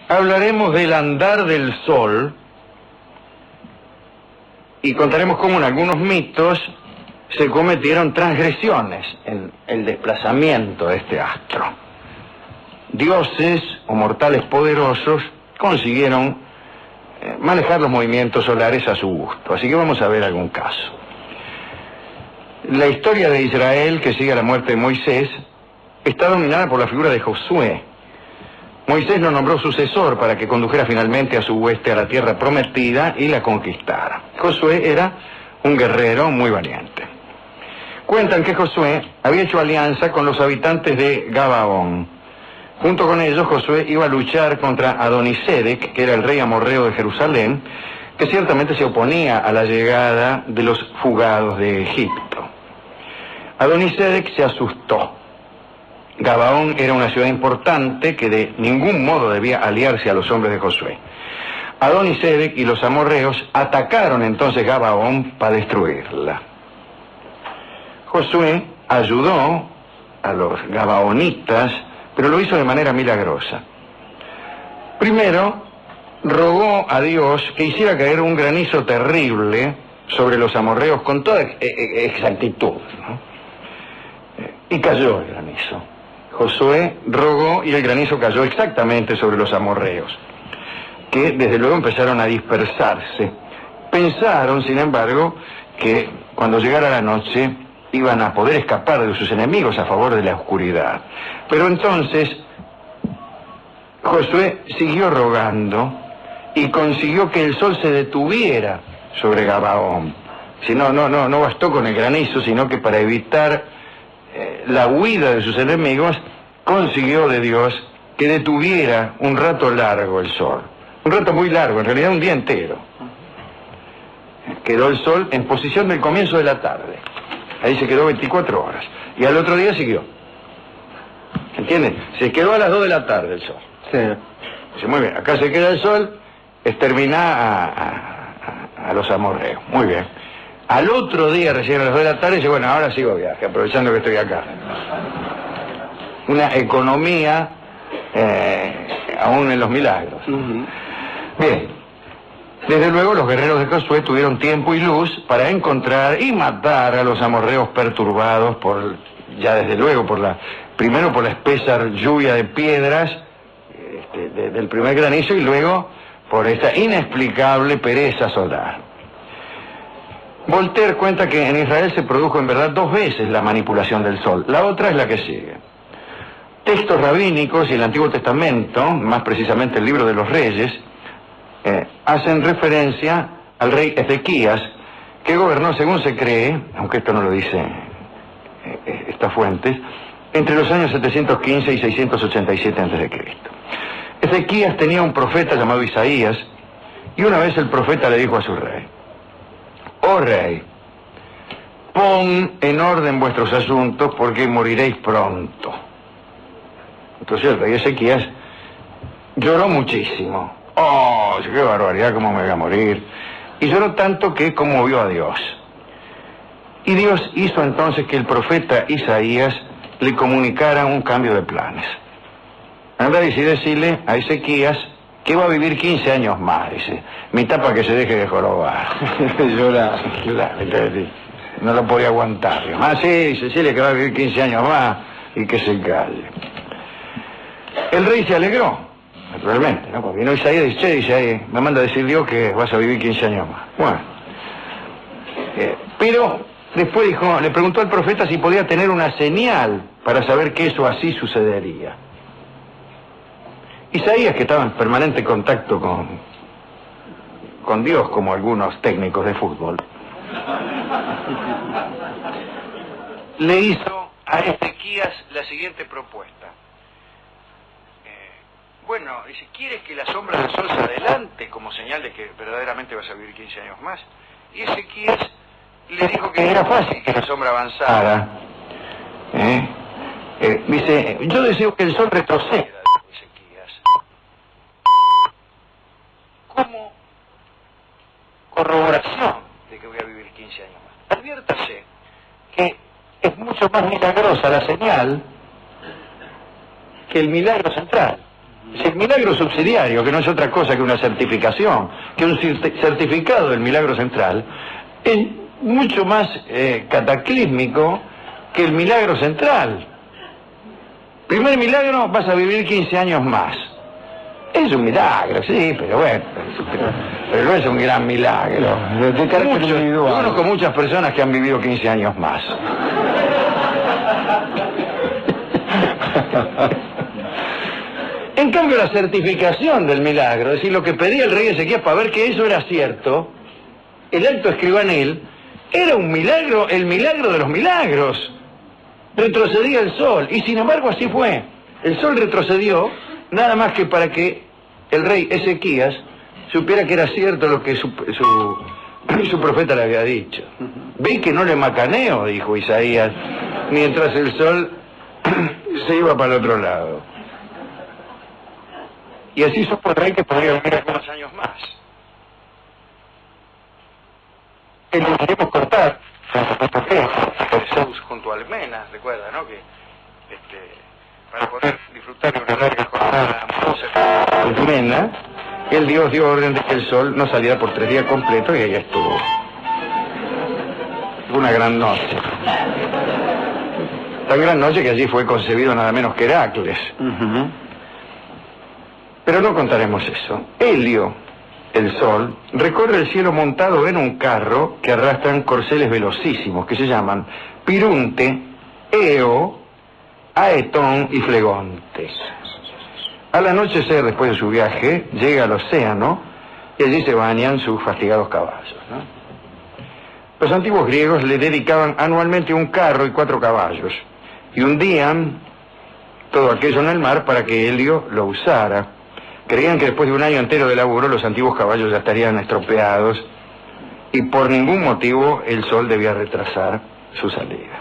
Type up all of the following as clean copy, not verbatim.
hablaremos del andar del sol y contaremos cómo en algunos mitos se cometieron transgresiones en el desplazamiento de este astro. Dioses o mortales poderosos consiguieron manejar los movimientos solares a su gusto. Así que vamos a ver algún caso. La historia de Israel, que sigue a la muerte de Moisés, está dominada por la figura de Josué. Moisés lo nombró sucesor para que condujera finalmente a su hueste a la tierra prometida y la conquistara. Josué era un guerrero muy valiente. Cuentan que Josué había hecho alianza con los habitantes de Gabaón. Junto con ellos, Josué iba a luchar contra Adonisedec, que era el rey amorreo de Jerusalén, que ciertamente se oponía a la llegada de los fugados de Egipto. Adonisedec se asustó. Gabaón era una ciudad importante que de ningún modo debía aliarse a los hombres de Josué. Adonisedec y los amorreos atacaron entonces Gabaón para destruirla. Josué ayudó a los gabaonitas, pero lo hizo de manera milagrosa. Primero, rogó a Dios que hiciera caer un granizo terrible sobre los amorreos con toda exactitud, ¿no? Y cayó el granizo. Josué rogó y el granizo cayó exactamente sobre los amorreos, que desde luego empezaron a dispersarse. Pensaron, sin embargo, que cuando llegara la noche iban a poder escapar de sus enemigos a favor de la oscuridad. Pero entonces Josué siguió rogando y consiguió que el sol se detuviera sobre Gabaón. Si no bastó con el granizo, sino que para evitar la huida de sus enemigos, consiguió de Dios que detuviera un rato largo el sol. Un rato muy largo, en realidad un día entero. Quedó el sol en posición del comienzo de la tarde. Ahí se quedó 24 horas. Y al otro día siguió. ¿Entienden? Se quedó a las 2 de la tarde el sol. Sí. Dice, muy bien, acá se queda el sol, extermina a los amorreos. Muy bien. Al otro día, recién a las 2 de la tarde, dice, bueno, ahora sigo viaje, aprovechando que estoy acá. Una economía, aún en los milagros. Bien. Desde luego los guerreros de Josué tuvieron tiempo y luz para encontrar y matar a los amorreos perturbados primero por la espesa lluvia de piedras del primer granizo y luego por esta inexplicable pereza solar. Voltaire cuenta que en Israel se produjo en verdad 2 veces la manipulación del sol. La otra es la que sigue. Textos rabínicos y el Antiguo Testamento, más precisamente el Libro de los Reyes, hacen referencia al rey Ezequías, que gobernó, según se cree, aunque esto no lo dice estas fuentes, entre los años 715 y 687 a.C. Ezequías tenía un profeta llamado Isaías, y una vez el profeta le dijo a su rey: «Oh rey, pon en orden vuestros asuntos porque moriréis pronto». Entonces el rey Ezequías lloró muchísimo. ¡Oh, qué barbaridad, cómo me voy a morir! Y lloró tanto que conmovió a Dios. Y Dios hizo entonces que el profeta Isaías le comunicara un cambio de planes. Anda y decirle a Ezequías que va a vivir 15 años más, dice. Mitad para que se deje de jorobar. Llora. No lo podía aguantar. Sí, dice que va a vivir 15 años más y que se calle. El rey se alegró. Naturalmente, ¿no? Porque vino Isaías y dice, me manda a decir Dios que vas a vivir 15 años más. Bueno. Pero después le preguntó al profeta si podía tener una señal para saber que eso así sucedería. Isaías, que estaba en permanente contacto con Dios, como algunos técnicos de fútbol, le hizo a Ezequías la siguiente propuesta. Bueno, dice, ¿quieres que la sombra del sol se adelante como señal de que verdaderamente vas a vivir 15 años más? Y Ezequías le dijo que era fácil que la sombra avanzara. Dice, yo deseo que el sol retroceda, dijo Ezequías. Como corroboración de que voy a vivir 15 años más. Adviértase que es mucho más milagrosa la señal que el milagro central. El milagro subsidiario, que no es otra cosa que una certificación, que un certificado del milagro central, es mucho más cataclísmico que el milagro central. Primer milagro, vas a vivir 15 años más. Es un milagro, sí, pero bueno, pero no es un gran milagro. Conozco muchas personas que han vivido 15 años más. En cambio, la certificación del milagro, es decir, lo que pedía el rey Ezequías para ver que eso era cierto, el acto escribanil, era un milagro, el milagro de los milagros. Retrocedía el sol, y sin embargo así fue. El sol retrocedió, nada más que para que el rey Ezequías supiera que era cierto lo que su profeta le había dicho. Ve que no le macaneo, dijo Isaías, mientras el sol se iba para el otro lado. Y así supo el rey que podría vivir algunos años más. Queremos cortar Zeus junto a Almenas, recuerda, ¿no? Que para poder disfrutar de una larga jornada amorosa con Almenas, el dios dio orden de que el sol no saliera por 3 días completos y ahí estuvo. Una gran noche. Tan gran noche que allí fue concebido nada menos que Heracles. Pero no contaremos eso. Helio, el sol, recorre el cielo montado en un carro que arrastran corceles velocísimos que se llaman Pirunte, Eo, Aetón y Flegonte. Al anochecer, después de su viaje, llega al océano y allí se bañan sus fatigados caballos, ¿no? Los antiguos griegos le dedicaban anualmente un carro y 4 caballos y hundían todo aquello en el mar para que Helio lo usara. Creían que después de un año entero de laburo los antiguos caballos ya estarían estropeados y por ningún motivo el sol debía retrasar su salida.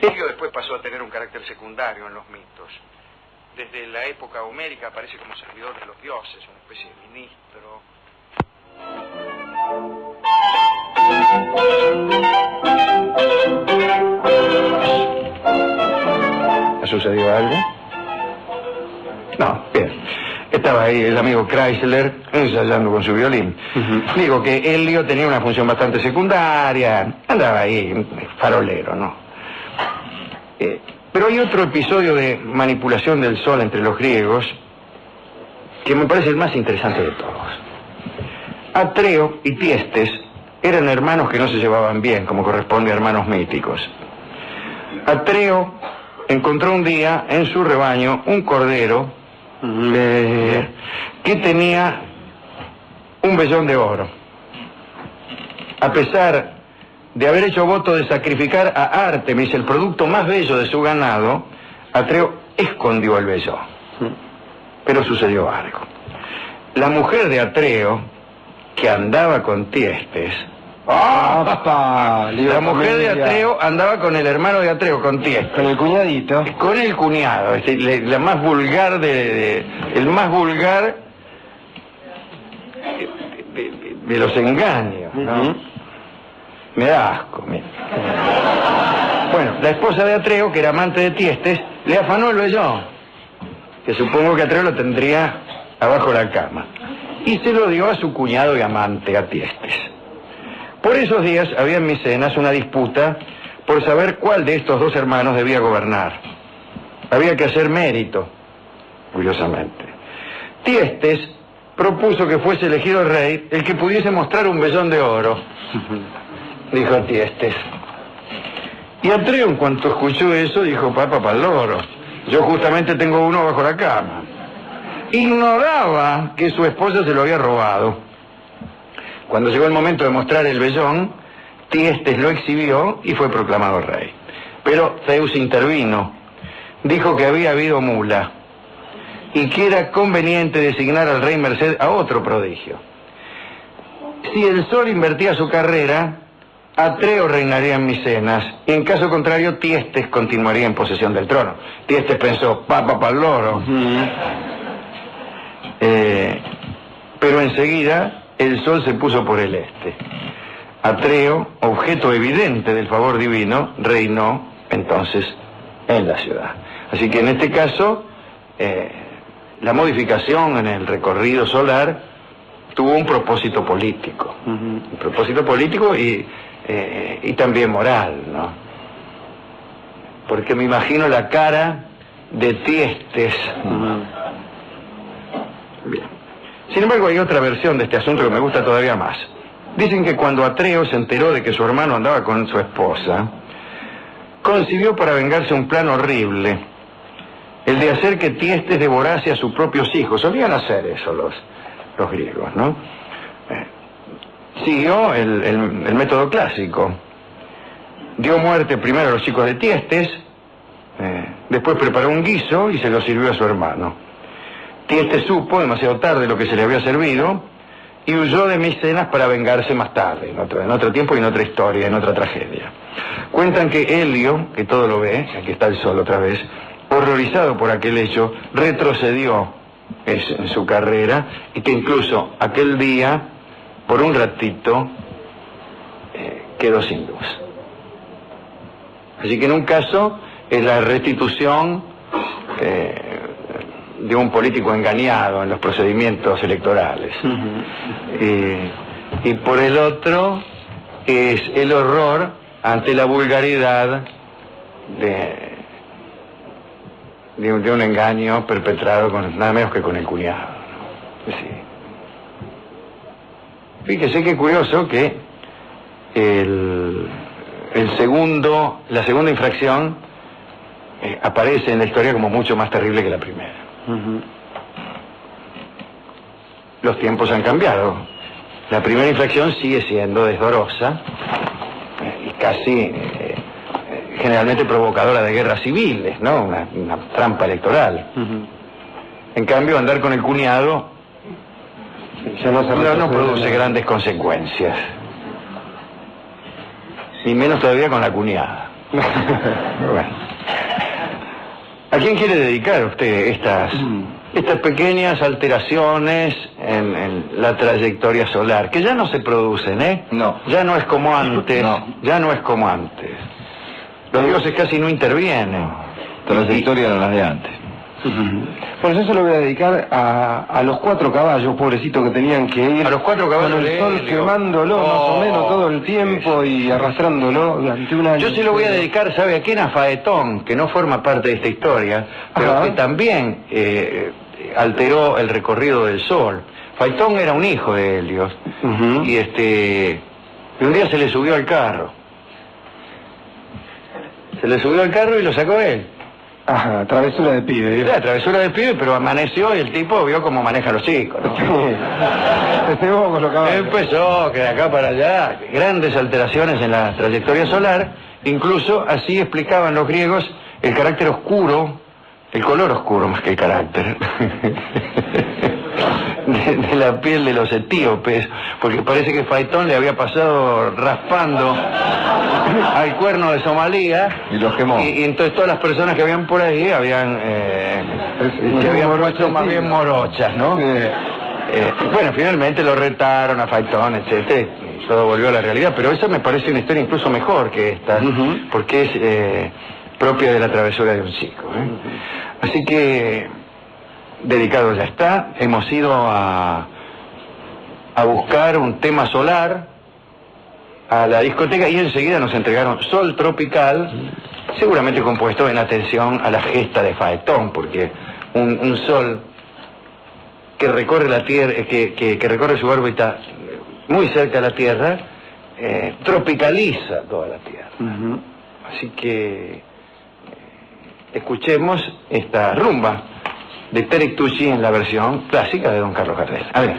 Helio después pasó a tener un carácter secundario en los mitos. Desde la época homérica aparece como servidor de los dioses, una especie de ministro. ¿Ha sucedido algo? No, bien. Estaba ahí el amigo Chrysler ensayando con su violín. Digo que Helio tenía una función bastante secundaria, andaba ahí, farolero, ¿no? Pero hay otro episodio de manipulación del sol entre los griegos que me parece el más interesante de todos. Atreo y Tiestes eran hermanos que no se llevaban bien, como corresponde a hermanos míticos. Atreo encontró un día en su rebaño un cordero que tenía un vellón de oro. A pesar de haber hecho voto de sacrificar a Ártemis, el producto más bello de su ganado, Atreo escondió el vellón. Pero sucedió algo. La mujer de Atreo, que andaba con Tiestes, la mujer de Atreo andaba con el hermano de Atreo, con Tiestes. Con el cuñadito. Con el cuñado, la más vulgar el más vulgar de los engaños, ¿no? Me da asco, mira. Bueno, la esposa de Atreo, que era amante de Tiestes, le afanó el vellón, que supongo que Atreo lo tendría abajo de la cama, y se lo dio a su cuñado y amante, a Tiestes. Por esos días había en Micenas una disputa por saber cuál de estos dos hermanos debía gobernar. Había que hacer mérito, curiosamente. Tiestes propuso que fuese elegido el rey el que pudiese mostrar un vellón de oro, dijo Tiestes. Y Atreo, en cuanto escuchó eso, dijo: papa pa'l loro, yo justamente tengo uno bajo la cama. Ignoraba que su esposa se lo había robado. Cuando llegó el momento de mostrar el vellón, Tiestes lo exhibió y fue proclamado rey. Pero Zeus intervino, dijo que había habido mula y que era conveniente designar al rey merced a otro prodigio. Si el sol invertía su carrera, Atreo reinaría en Micenas, y en caso contrario Tiestes continuaría en posesión del trono. Tiestes pensó: papa pa'l loro. Pero enseguida el sol se puso por el este. Atreo, objeto evidente del favor divino, reinó entonces en la ciudad. Así que en este caso la modificación en el recorrido solar tuvo un propósito político. Un propósito político y también moral, ¿no? Porque me imagino la cara de Tiestes. Bien. Sin embargo, hay otra versión de este asunto que me gusta todavía más. Dicen que cuando Atreo se enteró de que su hermano andaba con su esposa, concibió para vengarse un plan horrible, el de hacer que Tiestes devorase a sus propios hijos. Solían hacer eso los griegos, ¿no? Siguió el método clásico. Dio muerte primero a los hijos de Tiestes, después preparó un guiso y se lo sirvió a su hermano. Tiestes supo demasiado tarde lo que se le había servido y huyó de Micenas para vengarse más tarde, en otro tiempo y en otra historia, en otra tragedia. Cuentan que Helio, que todo lo ve, aquí está el sol otra vez, horrorizado por aquel hecho, retrocedió en su carrera y que incluso aquel día, por un ratito, quedó sin luz. Así que en un caso es la restitución de un político engañado en los procedimientos electorales. Y por el otro es el horror ante la vulgaridad de un engaño perpetrado con nada menos que con el cuñado, ¿no? Sí. Fíjese qué curioso que la segunda infracción aparece en la historia como mucho más terrible que la primera. Los tiempos han cambiado. La primera infracción sigue siendo desdorosa y casi generalmente provocadora de guerras civiles, ¿no? Una trampa electoral. En cambio, andar con el cuñado no produce grandes consecuencias. Ni menos todavía con la cuñada. Bueno. ¿A quién quiere dedicar usted estas pequeñas alteraciones en la trayectoria solar? Que ya no se producen, ¿eh? No. Ya no es como antes. No. Ya no es como antes. Los dioses casi no intervienen. Trayectoria de las de antes. Por eso se lo voy a dedicar a los 4 caballos, pobrecitos, que tenían que ir A los 4 caballos con el sol de Helio. quemándolo más o menos todo el tiempo y arrastrándolo durante un año. Yo se lo voy a dedicar, ¿sabe a quién? A Faetón, que no forma parte de esta historia, pero Ajá. que también alteró el recorrido del Sol. Faetón era un hijo de Helios, y un día se le subió al carro. Se le subió al carro y lo sacó él. Ajá, travesura de pibe. La travesura del pibe, pero amaneció y el tipo vio cómo manejan los chicos, ¿no? Con los caballos. Empezó, que de acá para allá, grandes alteraciones en la trayectoria solar, incluso así explicaban los griegos el carácter oscuro, el color oscuro más que el carácter, de la piel de los etíopes, porque parece que Faetón le había pasado raspando al cuerno de Somalia Y los quemó. y entonces todas las personas que habían por ahí se habían puesto más bien morochas, ¿no? Bueno, finalmente lo retaron a Faetón, etcétera, y todo volvió a la realidad, pero esa me parece una historia incluso mejor que esta, porque es propia de la travesura de un chico, Así que dedicado ya está. Hemos ido a buscar un tema solar a la discoteca y enseguida nos entregaron Sol Tropical, seguramente compuesto en atención a la gesta de Faetón, porque un sol que recorre la Tierra, que recorre su órbita muy cerca de la Tierra, tropicaliza toda la Tierra. Así que escuchemos esta rumba de Terek Tucci en la versión clásica de Don Carlos Gardel. A ver.